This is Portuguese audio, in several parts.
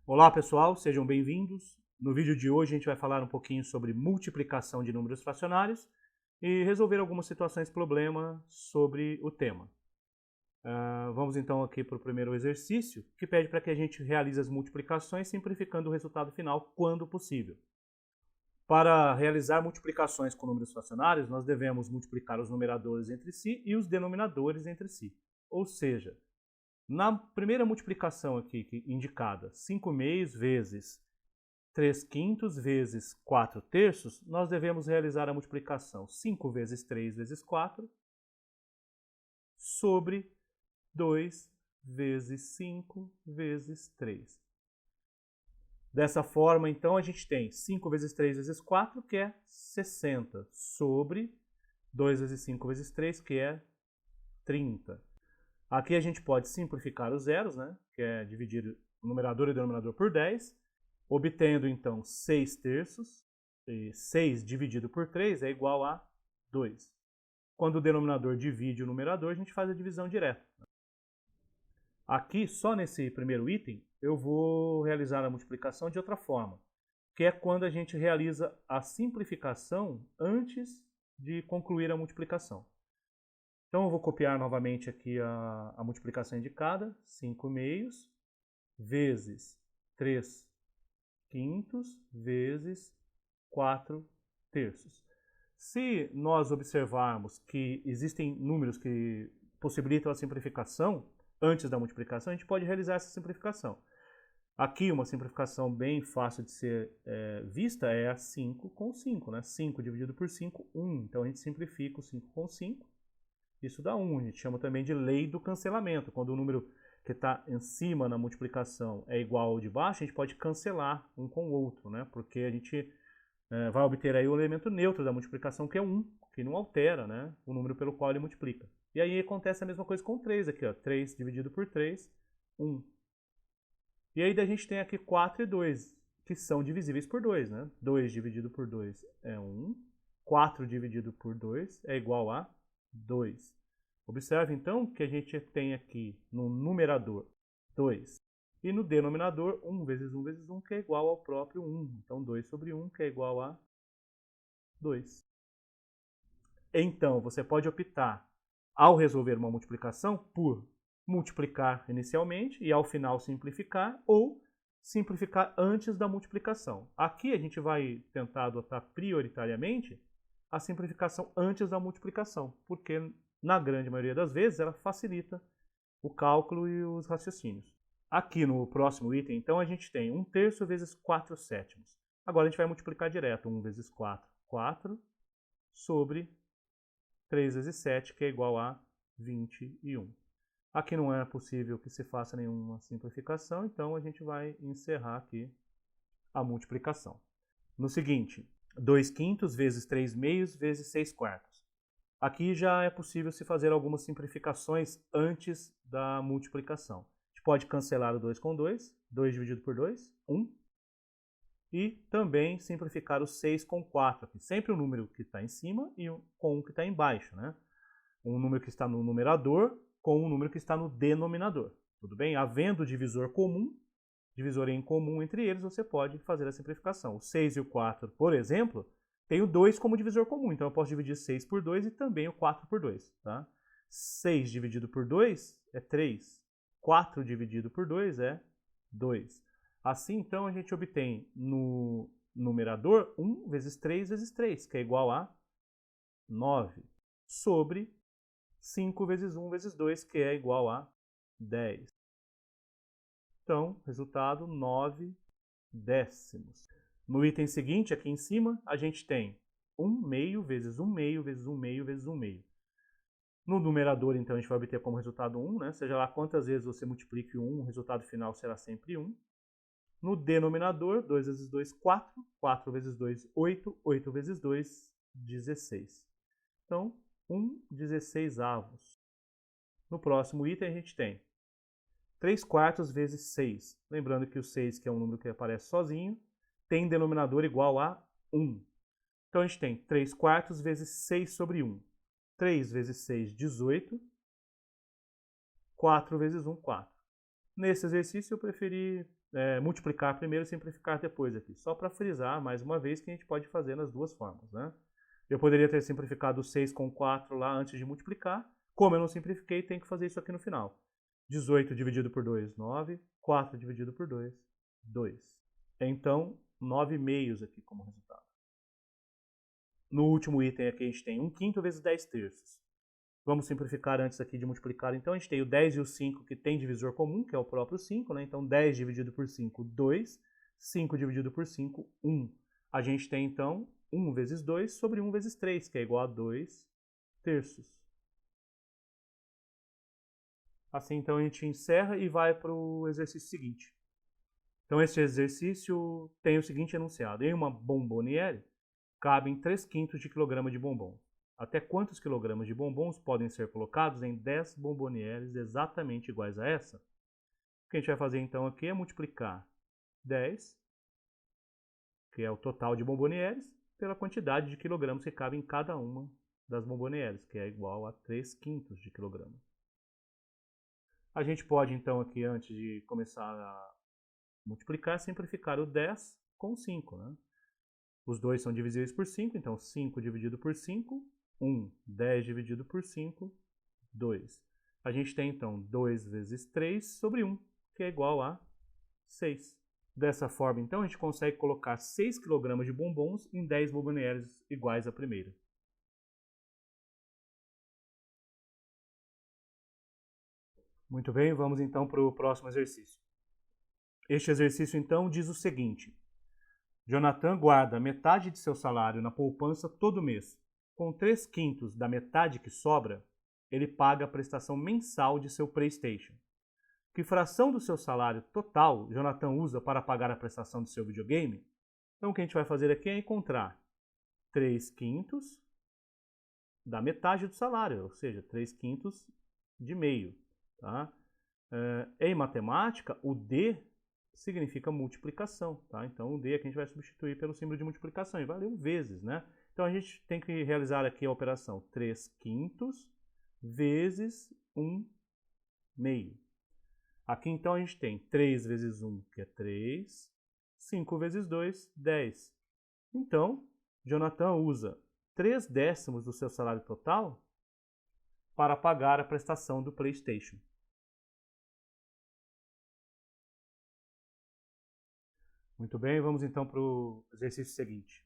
Olá pessoal, sejam bem-vindos. No vídeo de hoje a gente vai falar um pouquinho sobre multiplicação de números fracionários e resolver algumas situações problema sobre o tema. Vamos então aqui para o primeiro exercício, que pede para que a gente realize as multiplicações simplificando o resultado final quando possível. Para realizar multiplicações com números fracionários, nós devemos multiplicar os numeradores entre si e os denominadores entre si. Ou seja, na primeira multiplicação aqui indicada, 5/2 vezes 3/5 vezes 4/3, nós devemos realizar a multiplicação 5 vezes 3 vezes 4 sobre 2 vezes 5 vezes 3. Dessa forma, então, a gente tem 5 vezes 3 vezes 4, que é 60, sobre 2 vezes 5 vezes 3, que é 30. Aqui a gente pode simplificar os zeros, né? Que é dividir o numerador e o denominador por 10, obtendo então 6/3, e 6 dividido por 3 é igual a 2. Quando o denominador divide o numerador, a gente faz a divisão direta. Aqui, só nesse primeiro item, eu vou realizar a multiplicação de outra forma, que é quando a gente realiza a simplificação antes de concluir a multiplicação. Então eu vou copiar novamente aqui a multiplicação indicada, 5/2 vezes 3/5 vezes 4/3. Se nós observarmos que existem números que possibilitam a simplificação antes da multiplicação, a gente pode realizar essa simplificação. Aqui uma simplificação bem fácil de ser vista é a 5 com 5, né? 5 dividido por 5, 1. Então a gente simplifica o 5 com 5, isso dá 1. A gente chama também de lei do cancelamento. Quando o número que está em cima na multiplicação é igual ao de baixo, a gente pode cancelar um com o outro, né? Porque a gente vai obter aí o elemento neutro da multiplicação, que é 1, que não altera, né, o número pelo qual ele multiplica. E aí acontece a mesma coisa com 3 aqui, ó, 3 dividido por 3, 1. E aí a gente tem aqui 4 e 2, que são divisíveis por 2, né? 2 dividido por 2 é 1, 4 dividido por 2 é igual a 2. Observe então que a gente tem aqui no numerador 2 e no denominador 1 vezes 1 vezes 1, que é igual ao próprio 1. Então 2 sobre 1, que é igual a 2. Então você pode optar, ao resolver uma multiplicação, por multiplicar inicialmente e ao final simplificar, ou simplificar antes da multiplicação. Aqui a gente vai tentar adotar prioritariamente a simplificação antes da multiplicação, porque na grande maioria das vezes ela facilita o cálculo e os raciocínios. Aqui no próximo item, então, a gente tem 1/3 vezes 4/7. Agora a gente vai multiplicar direto. 1 vezes 4, 4, sobre 3 vezes 7, que é igual a 21. Aqui não é possível que se faça nenhuma simplificação, então a gente vai encerrar aqui a multiplicação. No seguinte, 2/5 vezes 3/2 vezes 6/4. Aqui já é possível se fazer algumas simplificações antes da multiplicação. A gente pode cancelar o 2 com 2, 2 dividido por 2, 1. E também simplificar o 6 com 4, aqui. Sempre o número que está em cima e com o que está embaixo, né? Um número que está no numerador com um número que está no denominador. Tudo bem? Havendo divisor comum, divisor em comum entre eles, você pode fazer a simplificação. O 6 e o 4, por exemplo, tem o 2 como divisor comum, então eu posso dividir 6 por 2 e também o 4 por 2. Tá? 6 dividido por 2 é 3. 4 dividido por 2 é 2. Assim, então, a gente obtém no numerador 1 vezes 3 vezes 3, que é igual a 9, sobre 5 vezes 1 vezes 2, que é igual a 10. Então, resultado 9 décimos. No item seguinte, aqui em cima, a gente tem 1/2 vezes 1/2 vezes 1/2 vezes 1/2. No numerador, então, a gente vai obter como resultado 1, né? Seja lá quantas vezes você multiplique 1, o resultado final será sempre 1. No denominador, 2 vezes 2, 4. 4 vezes 2, 8. 8 vezes 2, 16. Então, 1/16. No próximo item, a gente tem 3/4 vezes 6. Lembrando que o 6, que é um número que aparece sozinho, tem denominador igual a 1. Então, a gente tem 3/4 vezes 6 sobre 1. 3 vezes 6, 18. 4 vezes 1, 4. Nesse exercício, eu preferi multiplicar primeiro e simplificar depois aqui. Só para frisar mais uma vez que a gente pode fazer nas duas formas, né? Eu poderia ter simplificado 6 com 4 lá antes de multiplicar. Como eu não simplifiquei, tem que fazer isso aqui no final. 18 dividido por 2, 9. 4 dividido por 2, 2. Então, 9 meios aqui como resultado. No último item aqui a gente tem 1/5 vezes 10 terços. Vamos simplificar antes aqui de multiplicar. Então, a gente tem o 10 e o 5 que tem divisor comum, que é o próprio 5. Né? Então, 10 dividido por 5, 2. 5 dividido por 5, 1. A gente tem, então, 1 vezes 2 sobre 1 vezes 3, que é igual a 2 terços. Assim, então, a gente encerra e vai para o exercício seguinte. Então, este exercício tem o seguinte enunciado. Em uma bomboniere, cabem 3/5 de quilograma de bombom. Até quantos quilogramas de bombons podem ser colocados em 10 bombonieres exatamente iguais a essa? O que a gente vai fazer, então, aqui é multiplicar 10, que é o total de bombonieres, pela quantidade de quilogramas que cabe em cada uma das bombonieres, que é igual a 3/5 de quilograma. A gente pode, então, aqui, antes de começar a multiplicar, simplificar o 10 com 5. Né? Os dois são divisíveis por 5, então 5 dividido por 5, 1. 10 dividido por 5, 2. A gente tem, então, 2 vezes 3 sobre 1, que é igual a 6. Dessa forma, então, a gente consegue colocar 6 kg de bombons em 10 bombonieres iguais à primeira. Muito bem, vamos então para o próximo exercício. Este exercício, então, diz o seguinte. Jonathan guarda metade de seu salário na poupança todo mês. Com 3/5 da metade que sobra, ele paga a prestação mensal de seu PlayStation. Que fração do seu salário total Jonathan usa para pagar a prestação do seu videogame? Então, o que a gente vai fazer aqui é encontrar 3/5 da metade do salário, ou seja, 3/5 de meio. Tá? Em matemática, o D significa multiplicação. Tá? Então, o D aqui a gente vai substituir pelo símbolo de multiplicação e valeu vezes. Né? Então, a gente tem que realizar aqui a operação 3/5 vezes 1 meio. Aqui, então, a gente tem 3 vezes 1, que é 3. 5 vezes 2, 10. Então, Jonathan usa 3/10 do seu salário total para pagar a prestação do PlayStation. Muito bem, vamos então para o exercício seguinte.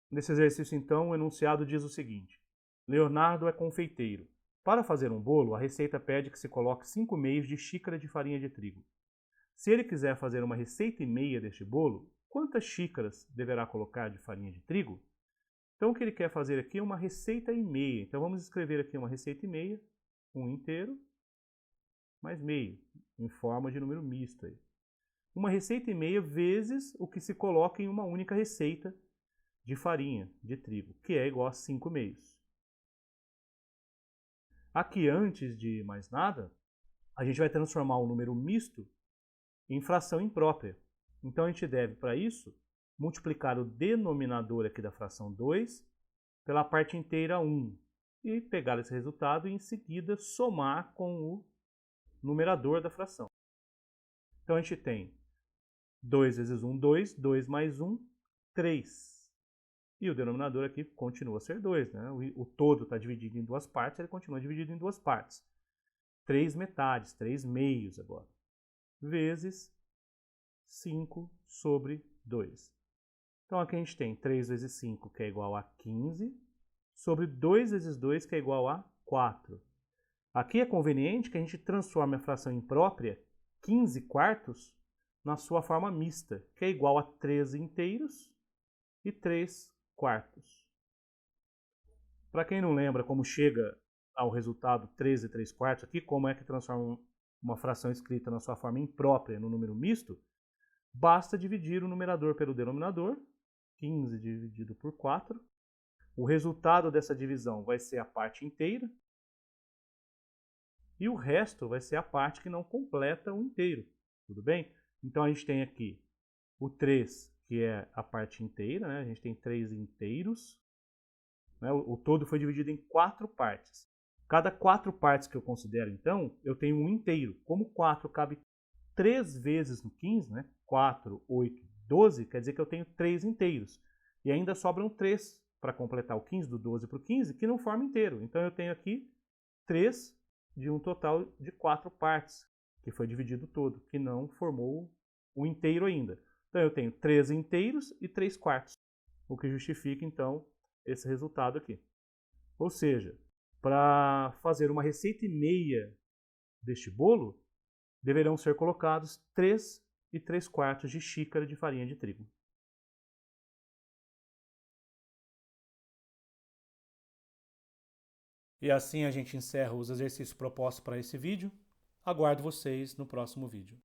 Nesse exercício, então, o enunciado diz o seguinte. Leonardo é confeiteiro. Para fazer um bolo, a receita pede que se coloque 5 meios de xícara de farinha de trigo. Se ele quiser fazer uma receita e meia deste bolo, quantas xícaras deverá colocar de farinha de trigo? Então, o que ele quer fazer aqui é uma receita e meia. Então, vamos escrever aqui uma receita e meia, 1 inteiro, mais meio, em forma de número misto. Aí. Uma receita e meia vezes o que se coloca em uma única receita de farinha de trigo, que é igual a 5 meios. Aqui, antes de mais nada, a gente vai transformar um número misto em fração imprópria. Então, a gente deve, para isso, multiplicar o denominador aqui da fração 2 pela parte inteira 1 e pegar esse resultado e, em seguida, somar com o numerador da fração. Então, a gente tem 2 vezes 1, 2, 2 mais 1, 3. E o denominador aqui continua a ser 2. Né? O todo está dividido em duas partes, ele continua dividido em duas partes. 3 metades, 3 meios agora. Vezes 5 sobre 2. Então, aqui a gente tem 3 vezes 5, que é igual a 15, sobre 2 vezes 2, que é igual a 4. Aqui é conveniente que a gente transforme a fração imprópria, 15 quartos, na sua forma mista, que é igual a 13 inteiros e 3 quartos. Para quem não lembra como chega ao resultado 13 e 3 quartos aqui, como é que transforma uma fração escrita na sua forma imprópria no número misto, basta dividir o numerador pelo denominador, 15 dividido por 4. O resultado dessa divisão vai ser a parte inteira, e o resto vai ser a parte que não completa o inteiro. Tudo bem? Então, a gente tem aqui o 3, que é a parte inteira, né? A gente tem 3 inteiros. Né? O todo foi dividido em 4 partes. Cada 4 partes que eu considero, então, eu tenho um inteiro. Como 4 cabe 3 vezes no 15, né? 4, 8, 12, quer dizer que eu tenho 3 inteiros. E ainda sobram 3 para completar o 15, do 12 para o 15, que não forma inteiro. Então eu tenho aqui 3 de um total de 4 partes, que foi dividido todo, que não formou o inteiro ainda. Então eu tenho 3 inteiros e 3 quartos, o que justifica então esse resultado aqui. Ou seja, para fazer uma receita e meia deste bolo, deverão ser colocados 3 e 3 quartos de xícara de farinha de trigo. E assim a gente encerra os exercícios propostos para esse vídeo. Aguardo vocês no próximo vídeo.